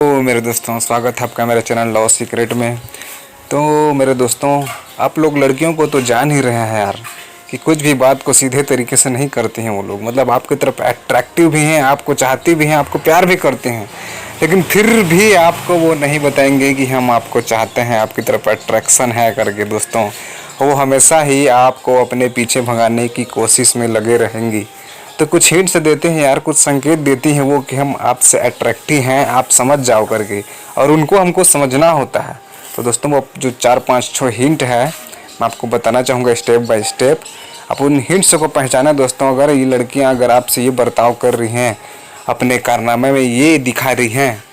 तो मेरे दोस्तों, स्वागत है आपका मेरे चैनल लॉ सीक्रेट में। तो मेरे दोस्तों, आप लोग लड़कियों को तो जान ही रहे हैं यार कि कुछ भी बात को सीधे तरीके से नहीं करते हैं वो लोग। मतलब आपकी तरफ अट्रैक्टिव भी हैं, आपको चाहती भी हैं, आपको प्यार भी करते हैं, लेकिन फिर भी आपको वो नहीं बताएंगे कि हम आपको चाहते हैं, आपकी तरफ अट्रैक्शन है करके। दोस्तों, वो हमेशा ही आपको अपने पीछे भगाने की कोशिश में लगे रहेंगी। तो कुछ हिंट्स देते हैं यार, कुछ संकेत देती हैं वो कि हम आपसे अट्रैक्टिव हैं, आप समझ जाओ करके, और उनको हमको समझना होता है। तो दोस्तों, वो जो 4-5 हिंट है मैं आपको बताना चाहूँगा स्टेप बाय स्टेप। आप उन हिंट्स को पहचाना दोस्तों। अगर ये लड़कियां अगर आपसे ये बर्ताव कर रही हैं, अपने कारनामे में ये दिखा रही हैं,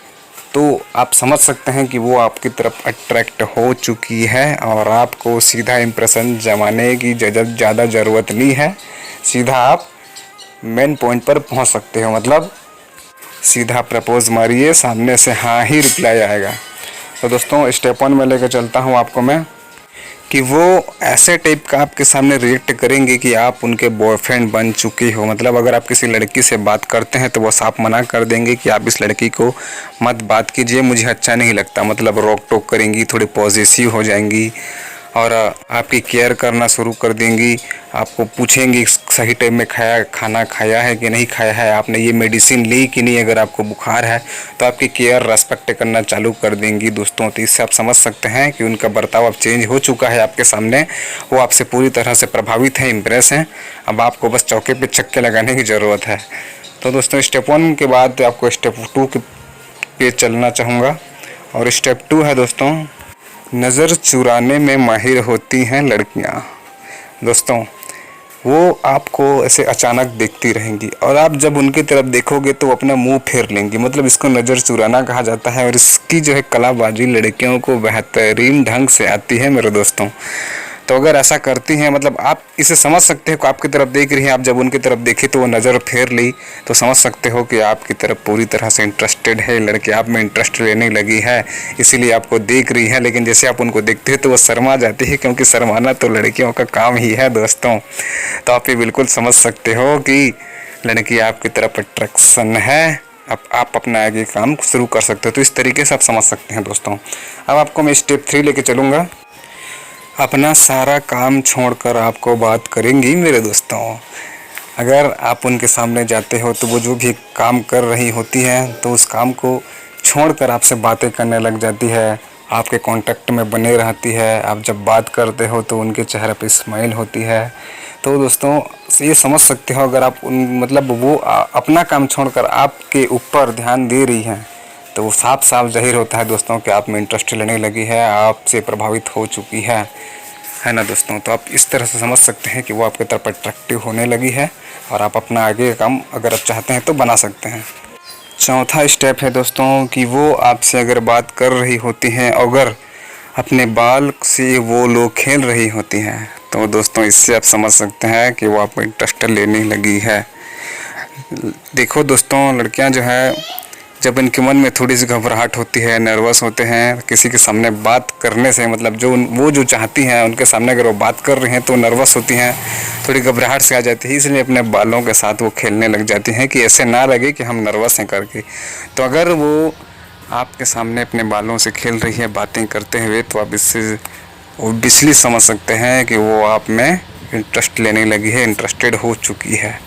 तो आप समझ सकते हैं कि वो आपकी तरफ अट्रैक्ट हो चुकी है और आपको सीधा इम्प्रेशन जमाने की ज़्यादा ज़रूरत नहीं है। सीधा आप मेन पॉइंट पर पहुंच सकते हो। मतलब सीधा प्रपोज मारिए, सामने से हाँ ही रिप्लाई आएगा। तो दोस्तों, स्टेप 1 में लेकर चलता हूं आपको मैं कि वो ऐसे टाइप का आपके सामने रिएक्ट करेंगे कि आप उनके बॉयफ्रेंड बन चुके हो। मतलब अगर आप किसी लड़की से बात करते हैं तो वो साफ मना कर देंगे कि आप इस लड़की को मत बात कीजिए, मुझे अच्छा नहीं लगता। मतलब रोक टोक करेंगी, थोड़ी पॉजिटिव हो जाएंगी और आपकी केयर करना शुरू कर देंगी। आपको पूछेंगी सही टाइम में खाना खाया है कि नहीं खाया है, आपने ये मेडिसिन ली कि नहीं। अगर आपको बुखार है तो आपकी केयर रेस्पेक्ट करना चालू कर देंगी दोस्तों। तो इससे आप समझ सकते हैं कि उनका बर्ताव अब चेंज हो चुका है आपके सामने। वो आपसे पूरी तरह से प्रभावित हैं, इम्प्रेस हैं। अब आपको बस चौके पे छक्के लगाने की ज़रूरत है। तो दोस्तों, स्टेप 1 के बाद आपको स्टेप 2 पे चलना चाहूँगा। और स्टेप 2 है दोस्तों, नज़र चुराने में माहिर होती हैं लड़कियां। दोस्तों, वो आपको ऐसे अचानक देखती रहेंगी और आप जब उनकी तरफ देखोगे तो अपना मुंह फेर लेंगी। मतलब इसको नज़र चुराना कहा जाता है और इसकी जो है कलाबाजी लड़कियों को बेहतरीन ढंग से आती है मेरे दोस्तों। तो अगर ऐसा करती हैं, मतलब आप इसे समझ सकते हो कि आपकी तरफ देख रही हैं। आप जब उनकी तरफ देखी तो वो नज़र फेर ली, तो समझ सकते हो कि आपकी तरफ पूरी तरह से इंटरेस्टेड है लड़की, आप में इंटरेस्ट लेने लगी है, इसीलिए आपको देख रही है। लेकिन जैसे आप उनको देखते हैं तो वो शर्मा जाती है, क्योंकि शर्माना तो लड़कियों का काम ही है दोस्तों। तो आप ये बिल्कुल समझ सकते हो कि लड़की आपकी तरफ अट्रैक्शन है। अब आप अपना आगे काम शुरू कर सकते हो। तो इस तरीके से आप समझ सकते हैं दोस्तों। अब आपको मैं स्टेप 3 लेके चलूँगा। अपना सारा काम छोड़कर आपको बात करेंगी मेरे दोस्तों। अगर आप उनके सामने जाते हो तो वो जो भी काम कर रही होती हैं तो उस काम को छोड़कर आपसे बातें करने लग जाती है, आपके कांटेक्ट में बने रहती है। आप जब बात करते हो तो उनके चेहरे पे स्माइल होती है। तो दोस्तों, ये समझ सकते हो अगर आप मतलब वो अपना काम छोड़कर आपके ऊपर ध्यान दे रही हैं तो वो साफ साफ ज़ाहिर होता है दोस्तों कि आप में इंटरेस्ट लेने लगी है, आपसे प्रभावित हो चुकी है ना दोस्तों। तो आप इस तरह से समझ सकते हैं कि वो आपकी तरफ अट्रैक्टिव होने लगी है और आप अपना आगे का काम अगर आप चाहते हैं तो बना सकते हैं। चौथा स्टेप है दोस्तों कि वो आपसे अगर बात कर रही होती हैं, अगर अपने बाल से वो लोग खेल रही होती हैं, तो दोस्तों इससे आप समझ सकते हैं कि वो आप में इंटरेस्ट लेने लगी है। देखो दोस्तों, लड़कियां जो है जब इनके मन में थोड़ी सी घबराहट होती है, नर्वस होते हैं किसी के सामने बात करने से, मतलब वो जो चाहती हैं उनके सामने अगर वो बात कर रही हैं तो नर्वस होती हैं, थोड़ी घबराहट से आ जाती है, इसलिए अपने बालों के साथ वो खेलने लग जाती हैं कि ऐसे ना लगे कि हम नर्वस हैं करके। तो अगर वो आपके सामने अपने बालों से खेल रही है बातें करते हुए, तो आप इससे ओबियसली समझ सकते हैं कि वो आप में इंटरेस्ट लेने लगी है, इंटरेस्टेड हो चुकी है।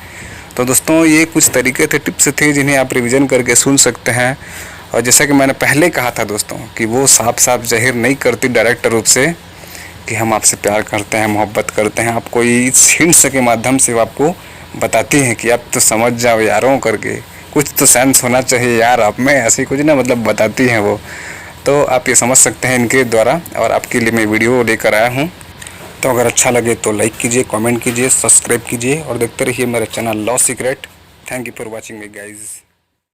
तो दोस्तों, ये कुछ तरीके थे, टिप्स थे जिन्हें आप रिवीजन करके सुन सकते हैं। और जैसा कि मैंने पहले कहा था दोस्तों कि वो साफ साफ जाहिर नहीं करती डायरेक्ट रूप से कि हम आपसे प्यार करते हैं, मोहब्बत करते हैं। आपको इस हिंट्स के माध्यम से वो आपको बताती हैं कि आप तो समझ जाओ यारों करके, कुछ तो सेंस होना चाहिए यार आप में, ऐसी कुछ ना मतलब बताती हैं वो। तो आप ये समझ सकते हैं इनके द्वारा, और आपके लिए मैं वीडियो लेकर आया हूँ। तो अगर अच्छा लगे तो लाइक कीजिए, कमेंट कीजिए, सब्सक्राइब कीजिए और देखते रहिए मेरा channel law secret. Thank you for watching me guys.